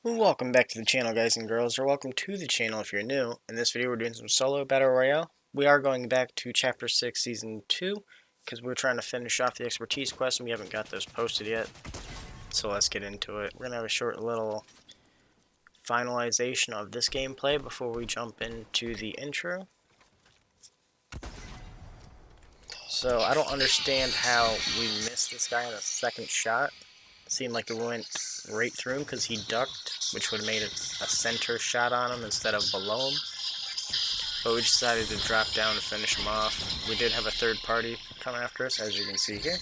Welcome back to the channel, guys and girls, or welcome to the channel if you're new. In this video we're doing some solo battle royale. We are going back to chapter 6 season 2 because we're trying to finish off the expertise quest and we haven't got those posted yet. So let's get into it. We're going to have a short little finalization of this gameplay before we jump into the intro. So I don't understand how we missed this guy on a second shot. It seemed like it went right through him because he ducked, which would have made a center shot on him instead of below him. But we decided to drop down to finish him off. We did have a third party come after us, as you can see here.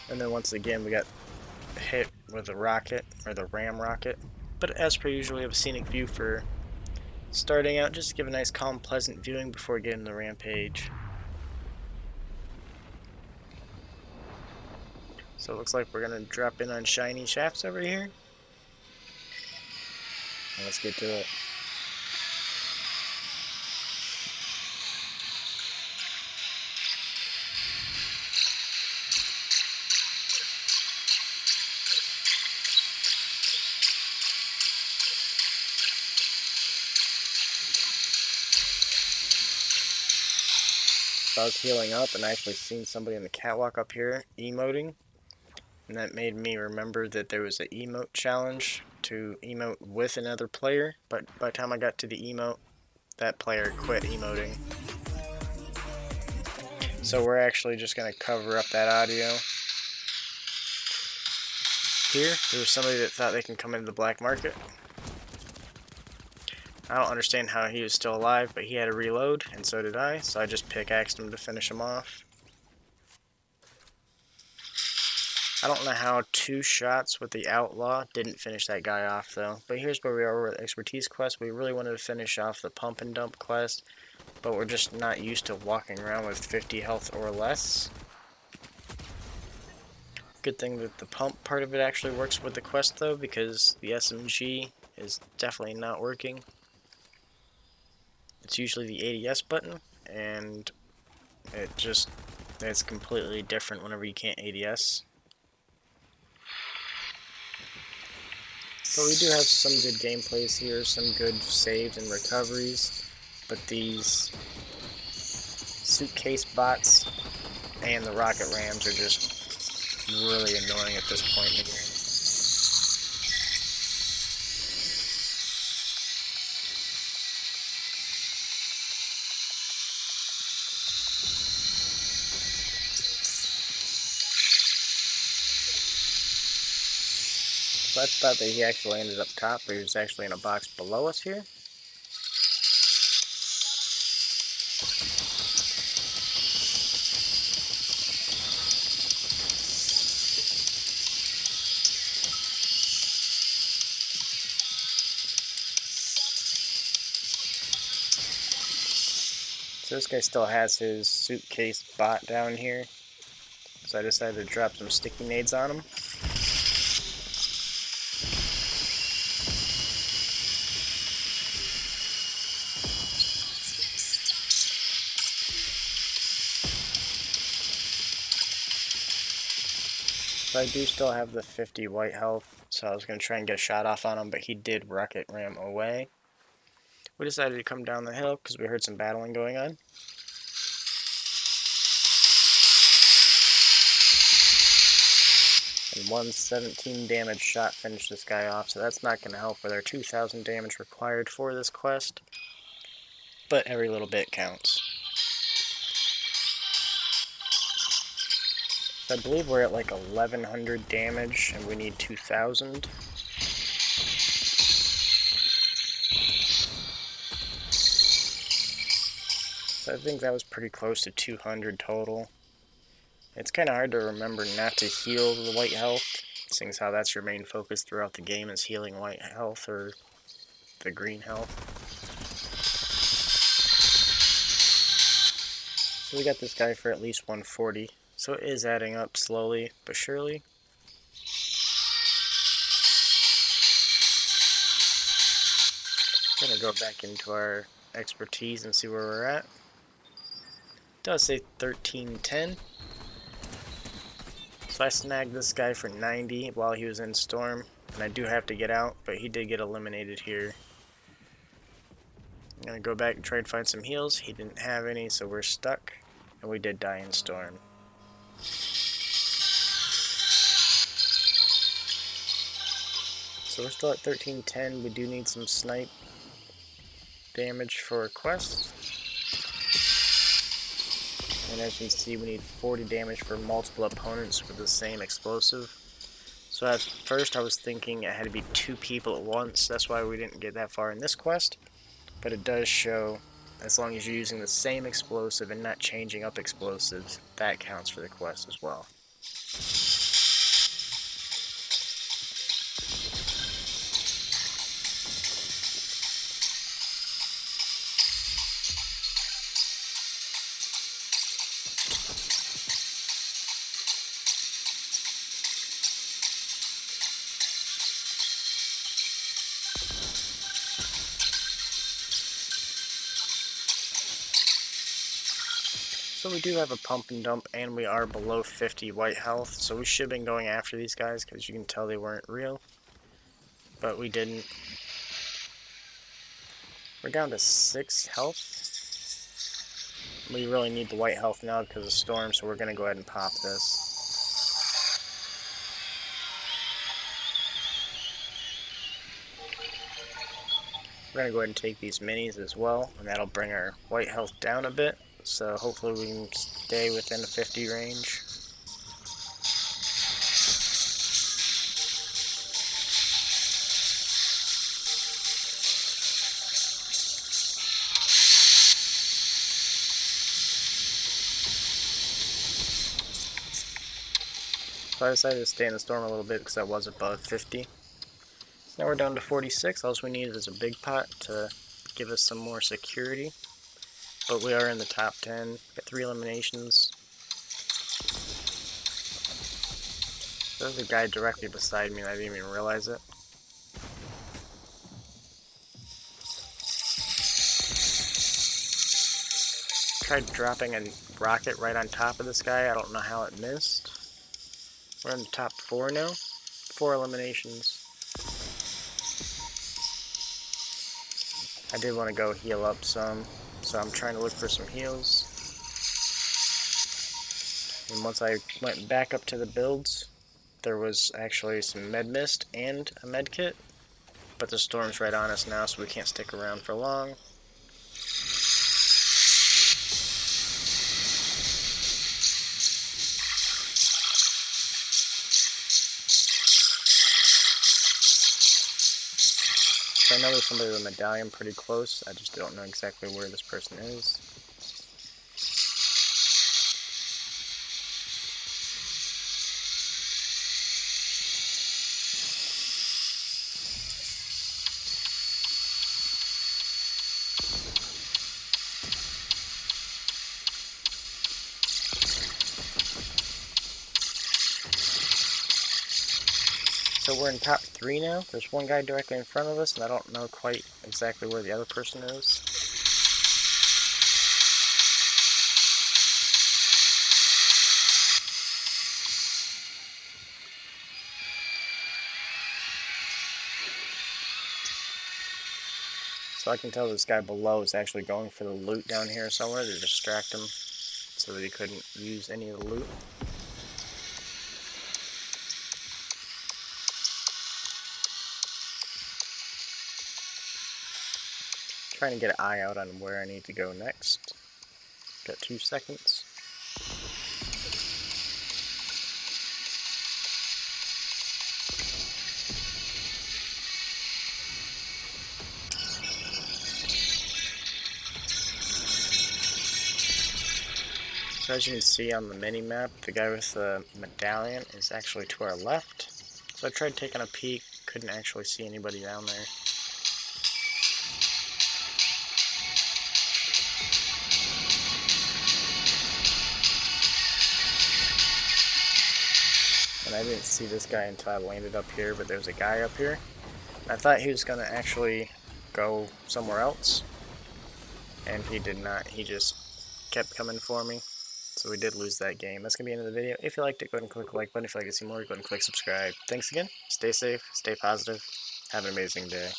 And then once again we got hit with a rocket, or the ram rocket. But as per usual, we have a scenic view for starting out, just to give a nice calm, pleasant viewing before getting the rampage. So it looks like we're going to drop in on shiny shafts over here. Let's get to it. So I was healing up and I actually seen somebody in the catwalk up here emoting. And that made me remember that there was an emote challenge to emote with another player. But by the time I got to the emote, that player quit emoting. So we're actually just going to cover up that audio. Here, there was somebody that thought they can come into the black market. I don't understand how he was still alive, but he had to reload, and so did I, so I just pickaxed him to finish him off. I don't know how 2 shots with the outlaw didn't finish that guy off, though. But here's where we are with the expertise quest. We really wanted to finish off the pump and dump quest, but we're just not used to walking around with 50 health or less. Good thing that the pump part of it actually works with the quest, though, because the SMG is definitely not working. It's usually the ADS button, and it's completely different whenever you can't ADS. But we do have some good gameplays here, some good saves and recoveries, but these suitcase bots and the rocket rams are just really annoying at this point in the game. So I thought that he actually ended up top, but he was actually in a box below us here. So this guy still has his suitcase bot down here, so I decided to drop some sticky nades on him. So I do still have the 50 white health, so I was going to try and get a shot off on him, but he did rocket ram away. We decided to come down the hill because we heard some battling going on. And 117 damage shot finished this guy off, so that's not going to help with our 2,000 damage required for this quest. But every little bit counts. So I believe we're at like 1,100 damage, and we need 2,000. So I think that was pretty close to 200 total. It's kind of hard to remember not to heal the white health, seeing as how that's your main focus throughout the game is healing white health or the green health. So we got this guy for at least 140, so it is adding up slowly but surely. I'm gonna go back into our expertise and see where we're at. It does say 1310. So I snagged this guy for 90 while he was in storm, and I do have to get out, but he did get eliminated here. I'm gonna go back and try and find some heals. He didn't have any, so we're stuck, and we did die in storm. So we're still at 1310. We do need some snipe damage for a quest. And as you can see, we need 40 damage for multiple opponents with the same explosive. So at first I was thinking it had to be 2 people at once. That's why we didn't get that far in this quest. But it does show, as long as you're using the same explosive and not changing up explosives, that counts for the quest as well. So we do have a pump and dump, and we are below 50 white health, so we should have been going after these guys, because you can tell they weren't real. But we didn't. We're down to 6 health. We really need the white health now because of storm, so we're going to go ahead and pop this. We're going to go ahead and take these minis as well, and that'll bring our white health down a bit. So hopefully we can stay within the 50 range. So I decided to stay in the storm a little bit because I was above 50. So now we're down to 46. All we need is a big pot to give us some more security. But we are in the top 10. Got 3 eliminations. There's a guy directly beside me and I didn't even realize it. Tried dropping a rocket right on top of this guy. I don't know how it missed. We're in the top 4 now. 4 eliminations. I did want to go heal up some, so I'm trying to look for some heals. And once I went back up to the builds, there was actually some med mist and a med kit. But the storm's right on us now, so we can't stick around for long. So I know there's somebody with a medallion pretty close, I just don't know exactly where this person is. So we're in top 3 now. There's one guy directly in front of us, and I don't know quite exactly where the other person is. So I can tell this guy below is actually going for the loot down here somewhere to distract him so that he couldn't use any of the loot. Trying to get an eye out on where I need to go next. Got 2 seconds. So as you can see on the mini-map, the guy with the medallion is actually to our left. So I tried taking a peek, couldn't actually see anybody down there. And I didn't see this guy until I landed up here, but there's a guy up here. I thought he was going to actually go somewhere else. and he did not. He just kept coming for me. So we did lose that game. That's going to be the end of the video. If you liked it, go ahead and click the like button. If you'd like to see more, go ahead and click subscribe. Thanks again. Stay safe. Stay positive. Have an amazing day.